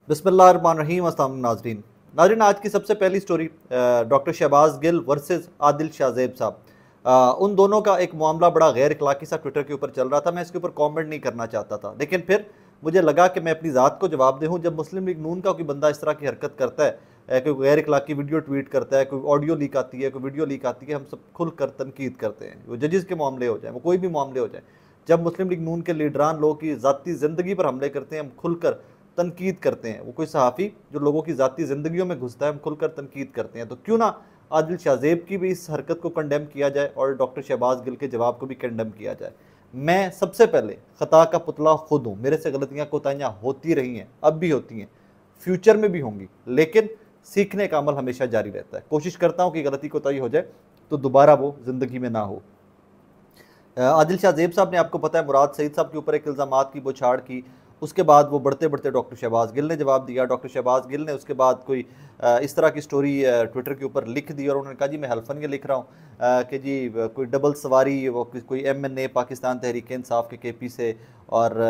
बिस्मिल्लाहिर्रहमानिर्रहीम। अस्सलाम नाजरीन नाजरीन आज की सबसे पहली story doctor Shahbaz Gill versus Adil Shahzeb साहब। उन दोनों का एक मामला बड़ा गैर इखलाकी सा ट्विटर के ऊपर चल रहा था। मैं इसके ऊपर कमेंट नहीं करना चाहता था, लेकिन फिर मुझे लगा कि मैं अपनी ज़ात को जवाब दे हूँ। जब मुस्लिम लीग नून का कोई बंदा इस तरह की हरकत करता है, कोई गैर इखलाकी वीडियो ट्वीट करता है, कोई ऑडियो लीक आती है, कोई वीडियो लीक आती है, हम सब खुल कर तनकीद करते हैं। वो जजेस के मामले हो जाए, वो कोई भी मामले हो जाए, जब मुस्लिम लीग नून के लीडरान लोगों की ज़ाती ज़िंदगी पर हमले करते हैं, हम खुलकर तनकीद करते हैं। वो कोई सहाफ़ी जो लोगों की ज़ाती ज़िंदगियों में घुसता है, हम खुलकर तनकीद करते हैं। तो क्यों ना आदिल शाहजेब की भी इस हरकत को कंडेम किया जाए और डॉक्टर शहबाज गिल के जवाब को भी कंडेम किया जाए। मैं सबसे पहले ख़ता का पुतला खुद हूँ। मेरे से गलतियाँ कोताहियाँ होती रही हैं, अब भी होती हैं, फ्यूचर में भी होंगी, लेकिन सीखने का अमल हमेशा जारी रहता है। कोशिश करता हूँ कि गलती कोताही हो जाए तो दोबारा वो ज़िंदगी में ना हो। आदिल शाहजेब साहब ने, आपको पता है, मुराद सईद साहब के ऊपर एक इल्ज़ामात की बौछार की। उसके बाद वो बढ़ते बढ़ते डॉक्टर शहबाज गिल ने जवाब दिया। डॉक्टर शहबाज गिल ने उसके बाद कोई इस तरह की स्टोरी ट्विटर के ऊपर लिख दी और उन्होंने कहा जी मैं हल्फन ये लिख रहा हूँ कि जी कोई डबल सवारी, वो कोई MNA पाकिस्तान तहरीक इंसाफ के KP से और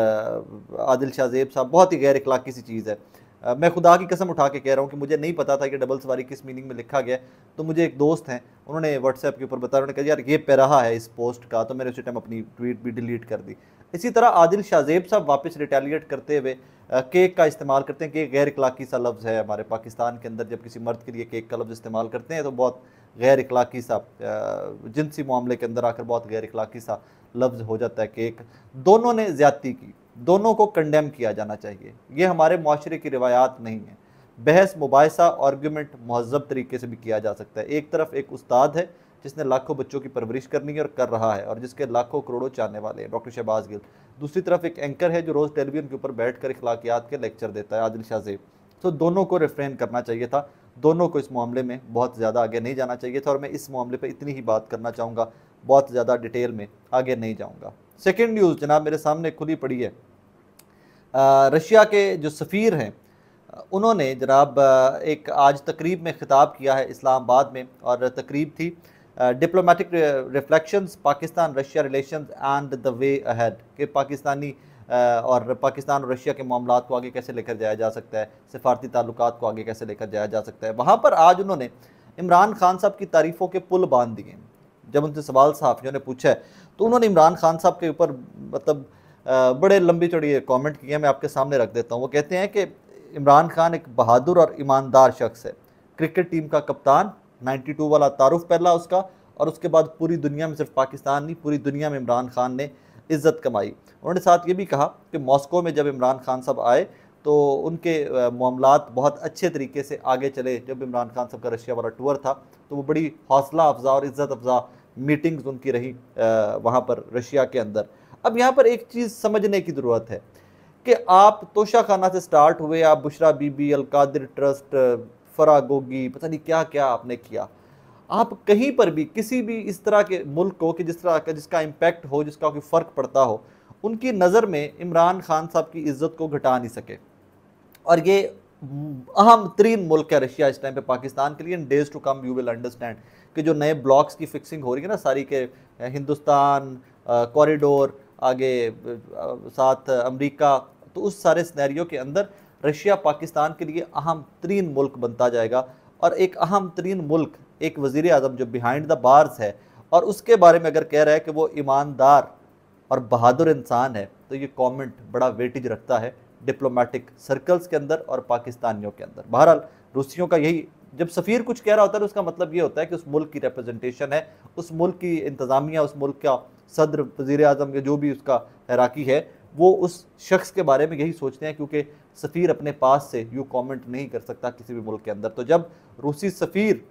आदिल शाहजेब साहब, बहुत ही गैर इखलाकी सी चीज़ है। मैं खुदा की कसम उठा के कह रहा हूँ कि मुझे नहीं पता था कि डबल सवारी किस मीनिंग में लिखा गया। तो मुझे एक दोस्त हैं, उन्होंने व्हाट्सएप के ऊपर बताया, उन्होंने कहा यार ये पैराहा है इस पोस्ट का, तो मैंने उसी टाइम अपनी ट्वीट भी डिलीट कर दी। इसी तरह आदिल शाहजेब साहब वापस रिटेलिएट करते हुए केक का इस्तेमाल करते हैं। केक गैर इखलाकी सा लफ्ज़ है हमारे पाकिस्तान के अंदर। जब किसी मर्द के लिए केक का लफ्ज़ इस्तेमाल करते हैं तो बहुत गैर इखलाकी सा, जिनसी मामले के अंदर आकर बहुत गैर इखलाकी सा लफ्ज़ हो जाता है केक। दोनों ने ज़्यादती की, दोनों को कंडेम किया जाना चाहिए। ये हमारे माशरे की रिवायात नहीं है। बहस, मुबाहिसा, आर्गूमेंट महज़ब तरीके से भी किया जा सकता है। एक तरफ एक उस्ताद है जिसने लाखों बच्चों की परवरिश करनी है और कर रहा है, और जिसके लाखों करोड़ों चाहने वाले हैं, डॉक्टर शहबाज गिल। दूसरी तरफ एक एंकर है जो रोज़ टेलीविजन के ऊपर बैठ कर इखलाकियात के लेक्चर देता है, आदिल शाहजेब। तो दोनों को रिफ्रेन करना चाहिए था, दोनों को इस मामले में बहुत ज़्यादा आगे नहीं जाना चाहिए था। और मैं इस मामले पर इतनी ही बात करना चाहूँगा, बहुत ज़्यादा डिटेल में आगे नहीं जाऊँगा। सेकेंड न्यूज़ जनाब मेरे सामने खुली पड़ी है। रशिया के जो सफ़ीर हैं, उन्होंने जनाब एक आज तकरीब में ख़िताब किया है इस्लामाबाद में, और तकरीब थी diplomatic reflections Pakistan Russia relations and the way ahead, कि पाकिस्तानी और पाकिस्तान और रशिया के मामलात को आगे कैसे लेकर जाया जा सकता है, सफारती ताल्लुकात को आगे कैसे लेकर जाया जा सकता है। वहाँ पर आज उन्होंने इमरान खान साहब की तारीफ़ों के पुल बांध दिए। जब उनसे सवाल सहाफ़ियों ने पूछा है तो उन्होंने इमरान खान साहब के ऊपर मतलब बड़े लंबी चौड़ी कमेंट किए हैं। मैं आपके सामने रख देता हूँ। वो कहते हैं कि इमरान खान एक बहादुर और ईमानदार शख्स है, क्रिकेट टीम का कप्तान, 92 वाला तारुफ पहला उसका, और उसके बाद पूरी दुनिया में, सिर्फ पाकिस्तान नहीं पूरी दुनिया में इमरान खान ने इज़्ज़त कमाई। उन्होंने साथ ये भी कहा कि मॉस्को में जब इमरान खान साहब आए तो उनके मामलात बहुत अच्छे तरीके से आगे चले। जब इमरान खान साहब का रशिया वाला टूर था तो वो बड़ी हौसला अफजा और इज़्ज़त अफजा मीटिंग्स उनकी रही वहाँ पर रशिया के अंदर। अब यहाँ पर एक चीज़ समझने की ज़रूरत है कि आप तोशा खाना से स्टार्ट हुए, आप बुशरा बीबी, अलकादिर ट्रस्ट, फरागोगी, पता नहीं क्या क्या आपने किया। आप कहीं पर भी किसी भी इस तरह के मुल्क को कि जिस तरह का, जिसका इम्पैक्ट हो, जिसका कोई फ़र्क पड़ता हो, उनकी नज़र में इमरान खान साहब की इज़्ज़त को घटा नहीं सके। और ये अहम तरीन मुल्क है रशिया इस टाइम पे पाकिस्तान के लिए। In days to come you will understand कि जो नए ब्लॉक्स की फिक्सिंग हो रही है ना सारी के, हिंदुस्तान कॉरिडोर, आगे साथ अमेरिका, तो उस सारे स्नैरियो के अंदर रशिया पाकिस्तान के लिए अहम तरीन मुल्क बनता जाएगा। और एक अहम तरीन मुल्क, एक वज़ीर आज़म जो बिहाइंड द बार्स है, और उसके बारे में अगर कह रहा है कि वो ईमानदार और बहादुर इंसान है, तो ये कमेंट बड़ा वेटेज रखता है डिप्लोमेटिक सर्कल्स के अंदर और पाकिस्तानियों के अंदर। बहरहाल रूसियों का यही, जब सफ़ीर कुछ कह रहा होता है तो उसका मतलब ये होता है कि उस मुल्क की रिप्रेजेंटेशन है, उस मुल्क की इंतज़ामिया, उस मुल्क का सदर, वज़ीर आज़म या जो भी उसका हैराकी है, वो उस शख्स के बारे में यही सोचते हैं, क्योंकि सफ़ीर अपने पास से यूँ कमेंट नहीं कर सकता किसी भी मुल्क के अंदर। तो जब रूसी सफ़ीर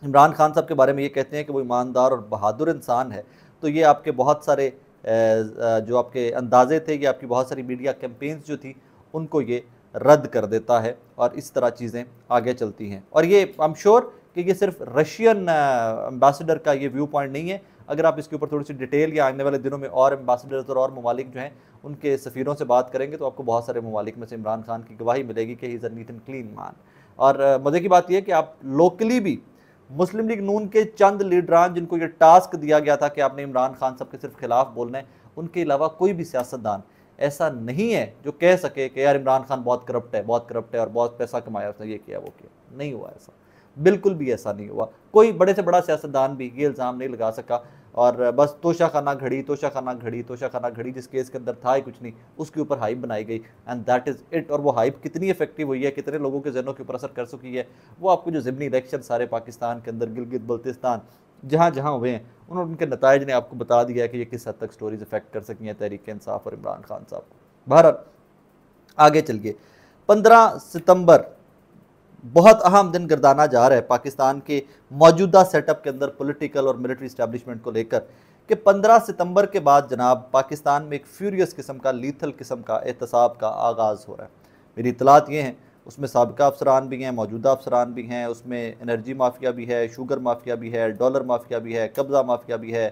इमरान खान साहब के बारे में ये कहते हैं कि वो ईमानदार और बहादुर इंसान है, तो ये आपके बहुत सारे जो आपके अंदाजे थे, ये आपकी बहुत सारी मीडिया कैंपेन्स जो थी, उनको ये रद्द कर देता है, और इस तरह चीज़ें आगे चलती हैं। और ये आई एम श्योर कि ये सिर्फ रशियन एम्बेसडर का ये व्यू पॉइंट नहीं है। अगर आप इसके ऊपर थोड़ी सी डिटेल या आने वाले दिनों में और एम्बेसडर्स और ममालिक जो हैं उनके सफ़ीरों से बात करेंगे तो आपको बहुत सारे ममालिक में से इमरान खान की गवाही मिलेगी कि he is a neat and clean man. और मज़े की बात यह है कि आप लोकली भी मुस्लिम लीग नून के चंद लीडरान जिनको ये टास्क दिया गया था कि आपने इमरान खान साहब के सिर्फ खिलाफ बोलना है, उनके अलावा कोई भी सियासतदान ऐसा नहीं है जो कह सके कि यार इमरान खान बहुत करप्ट है, बहुत करप्ट है और बहुत पैसा कमाया उसने, ये किया वो किया। नहीं हुआ ऐसा, बिल्कुल भी ऐसा नहीं हुआ। कोई बड़े से बड़ा सियासतदान भी ये इल्ज़ाम नहीं लगा सका। और बस तोशाखाना घड़ी, तोशाखाना घड़ी, तोशाखाना घड़ी, जिस केस के अंदर था ही कुछ नहीं, उसके ऊपर हाइप बनाई गई एंड दैट इज़ इट। और वो हाइप कितनी इफेक्टिव हुई है, कितने लोगों के जहनों के ऊपर असर कर चुकी है, वो आपको जो ज़िमनी इलेक्शन सारे पाकिस्तान के अंदर, गिलगित बल्तिस्तान, जहाँ जहाँ हुए हैं, उन्होंने उनके नताइज ने आपको बता दिया है कि ये किस हद तक स्टोरीज इफेक्ट कर सकी हैं तहरीक इंसाफ और इमरान खान साहब को। बहरहाल आगे चलिए, 15 सितंबर बहुत अहम दिन गर्दाना जा रहा है पाकिस्तान के मौजूदा सेटअप के अंदर पॉलिटिकल और मिलिट्री इस्टेब्लिशमेंट को लेकर, कि 15 सितंबर के बाद जनाब पाकिस्तान में एक फ्यूरियस किस्म का, लीथल किस्म का एहतसाब का आगाज़ हो रहा है। मेरी इतलात ये हैं, उसमें साबिका अफसरान भी हैं, मौजूदा अफसरान भी हैं, उसमें एनर्जी माफिया भी है, शुगर माफिया भी है, डॉलर माफिया भी है, कब्ज़ा माफिया भी है,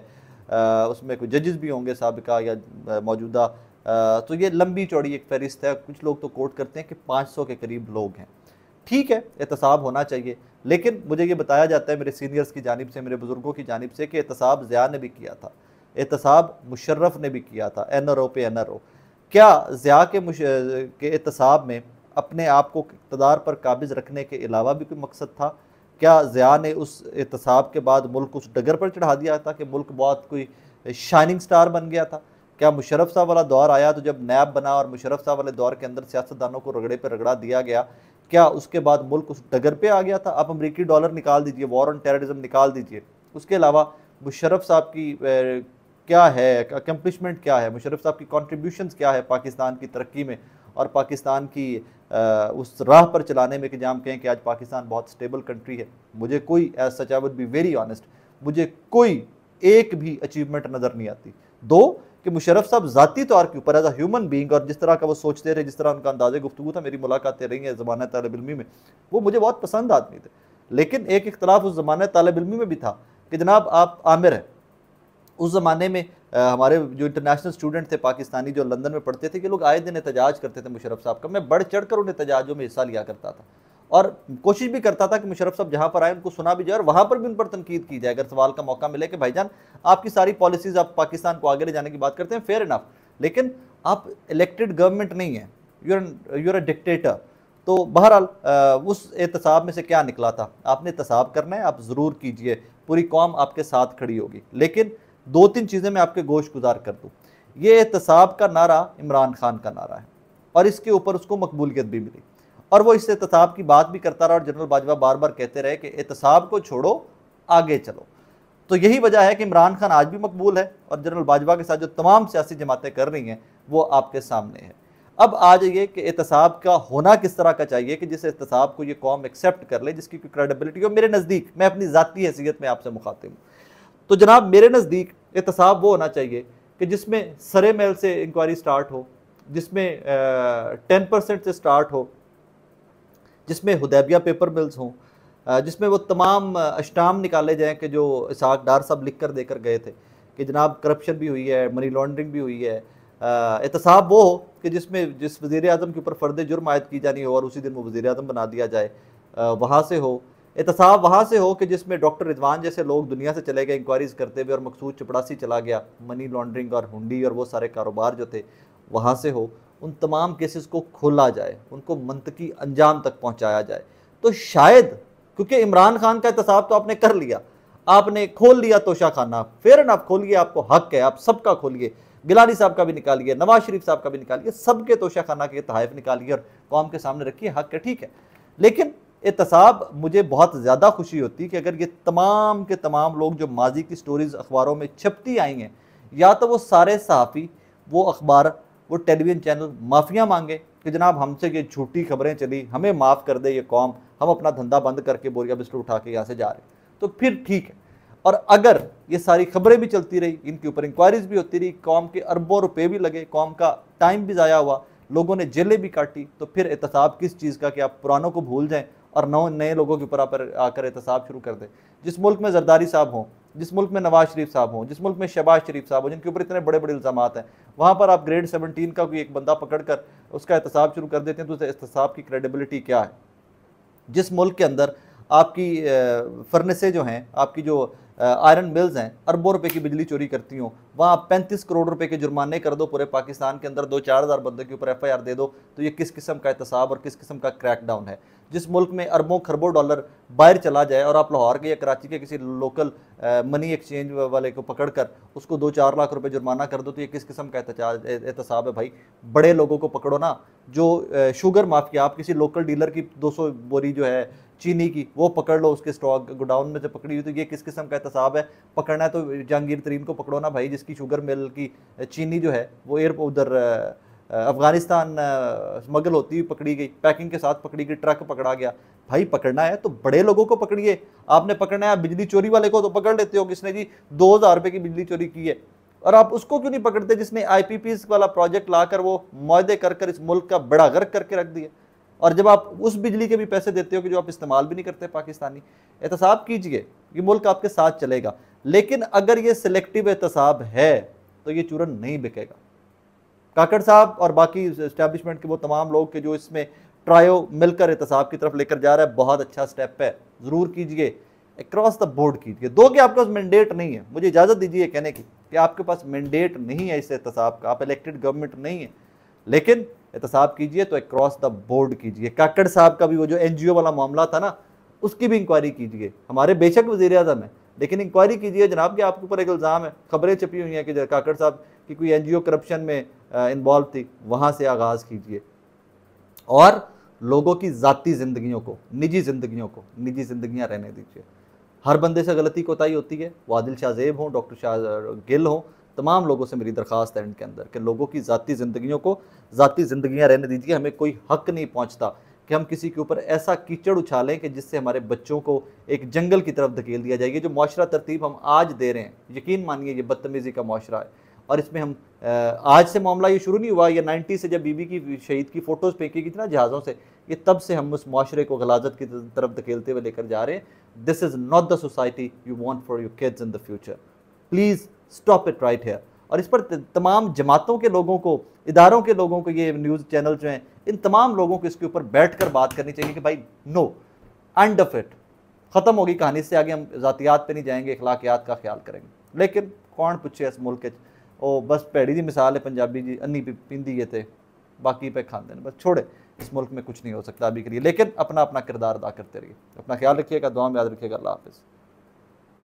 उसमें कुछ जजेस भी होंगे साबिका या मौजूदा। तो ये लंबी चौड़ी एक फहरिस्त है। कुछ लोग तो कोट करते हैं कि 500 के करीब लोग हैं। ठीक है, एहतसाब होना चाहिए, लेकिन मुझे ये बताया जाता है मेरे सीनियर्स की जानिब से, मेरे बुज़ुर्गों की जानिब से, कि एहतसाब ज़िया ने भी किया था, एहतसाब मुशर्रफ ने भी किया था, NRO पे NRO। क्या ज़िया के एहतसाब में अपने आप को इक़्तिदार पर काबिज़ रखने के अलावा भी कोई मकसद था? क्या ज़िया ने उस एहतसाब के बाद मुल्क उस डगर पर चढ़ा दिया था कि मुल्क बहुत कोई शाइनिंग स्टार बन गया था? क्या मुशर्रफ साहब वाला दौर आया तो जब नैब बना और मुशर्रफ साहब वाले दौर के अंदर सियासतदानों को रगड़े पर रगड़ा दिया गया, क्या उसके बाद मुल्क उस डगर पे आ गया था? आप अमरीकी डॉलर निकाल दीजिए, वॉर ऑन टेररिज्म निकाल दीजिए, उसके अलावा मुशर्रफ साहब की क्या है अकम्पलिशमेंट, क्या है मुशर्रफ साहब की कॉन्ट्रीब्यूशंस क्या है पाकिस्तान की तरक्की में और पाकिस्तान की उस राह पर चलाने में कि जहाँ हम कहें कि आज पाकिस्तान बहुत स्टेबल कंट्री है? मुझे कोई, as such I would be very honest, मुझे कोई एक भी अचीवमेंट नज़र नहीं आती। दो कि मुशर्रफ साहब ज़ाती तौर के ऊपर एज अ ह्यूमन बीइंग और जिस तरह का वो सोचते रहे, जिस तरह उनका अंदाज़े गुफ्तगू था, मेरी मुलाकातें रही हैं ज़माना तालिब इल्मी में, वो मुझे बहुत पसंद आदमी थे। लेकिन एक इख्तलाफ उस ज़माने तालिब इल्मी में भी था कि जनाब आप आमिर हैं। उस ज़माने में हमारे जो इंटरनेशनल स्टूडेंट थे पाकिस्तानी जो लंदन में पढ़ते थे, कि लोग आए दिन एहतजाज करते थे मुशर्रफ साहब का। मैं बढ़ चढ़ कर उन एहतजाजों में हिस्सा लिया करता था और कोशिश भी करता था कि मुशर्रफ साहब जहाँ पर आए उनको सुना भी जाए और वहाँ पर भी उन पर तनकीद की जाए अगर सवाल का मौका मिले कि भाईजान आपकी सारी पॉलिसीज़, आप पाकिस्तान को आगे ले जाने की बात करते हैं, फेयर इनफ, लेकिन आप इलेक्टेड गवर्नमेंट नहीं है, यूर अ डिक्टेटर। तो बहरहाल उस एहतसाब में से क्या निकला था? आपने एहतसाब करना है, आप ज़रूर कीजिए, पूरी कौम आपके साथ खड़ी होगी, लेकिन 2-3 चीज़ें मैं आपके गोश गुजार कर दूँ। ये एहतसाब का नारा इमरान खान का नारा है और इसके ऊपर उसको मकबूलियत भी मिली और वो इस एहतसाब की बात भी करता रहा और जनरल बाजवा बार बार कहते रहे कि एहतसाब को छोड़ो, आगे चलो। तो यही वजह है कि इमरान खान आज भी मकबूल है और जनरल बाजवा के साथ जो तमाम सियासी जमातें कर रही हैं वो आपके सामने है। अब आ जाइए कि एहतसाब का होना किस तरह का चाहिए कि जिस एहतसाब को ये कौम एक्सेप्ट कर ले, जिसकी कोई क्रेडिबिलिटी हो। मेरे नज़दीक, मैं अपनी ज़ाती हैसियत में आपसे मुखातिब हूँ, तो जनाब मेरे नज़दीक एहतसाब वो होना चाहिए कि जिसमें सरे महल से इंक्वायरी स्टार्ट हो, जिसमें 10% से स्टार्ट हो, जिसमें हुदैबिया पेपर मिल्स हों, जिसमें वो तमाम अष्टाम निकाले जाएं कि जो इसहाक डार साहब लिख कर देकर गए थे कि जनाब करप्शन भी हुई है, मनी लॉन्ड्रिंग भी हुई है। एहतसाब वो हो कि जिसमें जिस वज़ीर आज़म के ऊपर फ़र्द जुर्म आयद की जानी हो और उसी दिन वो वज़ीर आज़म बना दिया जाए, वहाँ से हो। एहतसाब वहाँ से हो कि जिसमें डॉक्टर रिजवान जैसे लोग दुनिया से चले गए इंक्वायरीज़ करते हुए और मकसूद चपड़ासी चला गया, मनी लॉन्ड्रिंग और हुंडी और वो सारे कारोबार जो थे वहाँ से हो। उन तमाम केसेस को खोला जाए, उनको मंतकी अंजाम तक पहुँचाया जाए। तो शायद, क्योंकि इमरान खान का एहतसाब तो आपने कर लिया, आपने खोल लिया तोशाखाना, फेयर एनफ खोलिए, आपको हक है, आप सबका खोलिए, गिलानी साहब का भी निकालिए, नवाज शरीफ साहब का भी निकालिए, सबके तोशाखाना के तहफ़ निकालिए और कौम के सामने रखिए, हक है, ठीक है। लेकिन एहतसाब, मुझे बहुत ज़्यादा खुशी होती कि अगर ये तमाम के तमाम लोग जो माजी की स्टोरीज़ अखबारों में छपती आई हैं, या तो वो सारे सहाफ़ी, वो अखबार, वो टेलीविज़न चैनल माफ़िया मांगे कि जनाब हमसे ये झूठी खबरें चली, हमें माफ़ कर दे ये कौम, हम अपना धंधा बंद करके बोरिया बिस्तर उठा के यहाँ से जा रहे हैं, तो फिर ठीक है। और अगर ये सारी खबरें भी चलती रही, इनके ऊपर इंक्वायरीज़ भी होती रही, कौम के अरबों रुपए भी लगे, कौम का टाइम भी ज़ाया हुआ, लोगों ने जेलें भी काटी, तो फिर एहतसाब किस चीज़ का कि आप पुरानों को भूल जाएँ और नए लोगों के ऊपर आकर एहतसाब शुरू कर दें। जिस मुल्क में जरदारी साहब हों, जिस मुल्क में नवाज शरीफ साहब हों, जिस मुल्क में शहबाज शरीफ साहब हों, जिनके ऊपर इतने बड़े बड़े इल्ज़ामात हैं, वहाँ पर आप ग्रेड 17 का कोई एक बंदा पकड़ कर उसका एहतसाब शुरू कर देते हैं, तो उस एहतसाब की क्रेडिबिलिटी क्या है? जिस मुल्क के अंदर आपकी फर्नेसें जो हैं, आपकी जो आयरन मिल्स हैं, अरबों रुपए की बिजली चोरी करती हों, वहाँ 35 करोड़ रुपए के जुर्माने कर दो पूरे पाकिस्तान के अंदर, 2-4 हज़ार बंदों के ऊपर FIR दे दो, तो ये किस किस्म का एहतसाब और किस किस्म का क्रैकडाउन है। जिस मुल्क में अरबों खरबों डॉलर बाहर चला जाए और आप लाहौर के या कराची के किसी लोकल मनी एक्सचेंज वाले को पकड़ कर उसको 2-4 लाख रुपए जुर्माना कर दो, तो ये किस किस्म का एहतसाब है भाई। बड़े लोगों को पकड़ो ना, जो शुगर माफिया, आप किसी लोकल डीलर की 200 बोरी जो है चीनी की वो पकड़ लो, उसके स्टॉक गोडाउन में से पकड़ी हुई, तो ये किस किस्म का एहतसाब है। पकड़ना है तो जहांगीर तरीन को पकड़ो ना भाई, जिसकी शुगर मिल की चीनी जो है वो उधर अफगानिस्तान स्मगल होती हुई पकड़ी गई, पैकिंग के साथ पकड़ी गई, ट्रक पकड़ा गया। भाई पकड़ना है तो बड़े लोगों को पकड़िए। आपने पकड़ना है बिजली चोरी वाले को तो पकड़ लेते हो, किसने जी 2000 रुपए की बिजली चोरी की है, और आप उसको क्यों नहीं पकड़ते जिसने IPPs वाला प्रोजेक्ट लाकर वो मुआहदे कर इस मुल्क का बड़ा गर्क करके रख दिया। और जब आप उस बिजली के भी पैसे देते हो कि जो आप इस्तेमाल भी नहीं करते पाकिस्तानी। एहतसाब कीजिए, ये मुल्क आपके साथ चलेगा। लेकिन अगर ये सिलेक्टिव एहतसाब है तो ये चूरन नहीं बिकेगा। काकड़ साहब और बाकी इस्टेब्लिशमेंट के वो तमाम लोग के जो इसमें ट्रायो मिलकर एहतसाब की तरफ लेकर जा रहा है, बहुत अच्छा स्टेप है, ज़रूर कीजिए, अक्रॉस द बोर्ड कीजिए। दो कि आपके पास मैंडेट नहीं है, मुझे इजाज़त दीजिए कहने की कि आपके पास मैंडेट नहीं है इस एहतसाब का, आप इलेक्टेड गवर्नमेंट नहीं है, लेकिन एहतसाब कीजिए तो अक्रॉस द बोर्ड कीजिए। काकड़ साहब का भी वो जो NGO वाला मामला था ना, उसकी भी इंक्वायरी कीजिए। हमारे बेशक वज़ीर आज़म है, लेकिन इंक्वायरी कीजिए जनाब कि आपके ऊपर एक इल्ज़ाम है, खबरें छपी हुई हैं कि काकड़ साहब की कोई NGO करप्शन में इन्वॉल्व थी, वहाँ से आगाज़ कीजिए। और लोगों की ज़ाती ज़िंदगियों को, निजी ज़िंदगियाँ रहने दीजिए। हर बंदे से गलती कोताही होती है, वो आदिल शाहज़ेब हों, डॉक्टर शाह गिल हों, तमाम लोगों से मेरी दरख्वास्त है एंड के अंदर कि लोगों की ज़ाती ज़िंदगियों को ज़ाती ज़िंदगियाँ रहने दीजिए। हमें कोई हक़ नहीं पहुँचता कि हम किसी के ऊपर ऐसा कीचड़ उछालें कि जिससे हमारे बच्चों को एक जंगल की तरफ धकेल दिया जाएगी। जो मुआशरा तरतीब हम आज दे रहे हैं, यकीन मानिए ये बदतमीज़ी का मुआशरा है। और इसमें हम आज से मामला ये शुरू नहीं हुआ, ये 90 से जब बीबी की शहीद की फ़ोटोज़ फेंकी गई थी ना जहाज़ों से, ये तब से हम उस मुआशरे को गलाजत की तरफ धकेलते हुए लेकर जा रहे हैं। This is not the society you want for your kids in the future. Please stop it right here. और इस पर तमाम जमातों के लोगों को, इदारों के लोगों को, ये न्यूज़ चैनल जो हैं, इन तमाम लोगों को इसके ऊपर बैठ कर बात करनी चाहिए कि भाई नो, एंड ऑफ इट, ख़त्म होगी कहानी। इससे आगे हम ज़ातियात पे नहीं जाएंगे, अखलाकियात का ख्याल करेंगे। लेकिन कौन पूछे इस मुल्क के, ओ बस भैड़ी दी मिसाल है पंजाबी जी, अन्नी पींदी थे बाकी पे खाते हैं, बस छोड़े। इस मुल्क में कुछ नहीं हो सकता अभी के लिए, लेकिन अपना अपना किरदार अदा करते रहिए। अपना ख्याल रखिएगा, दुआ में याद रखिएगा। अल्लाह हाफ़िज़।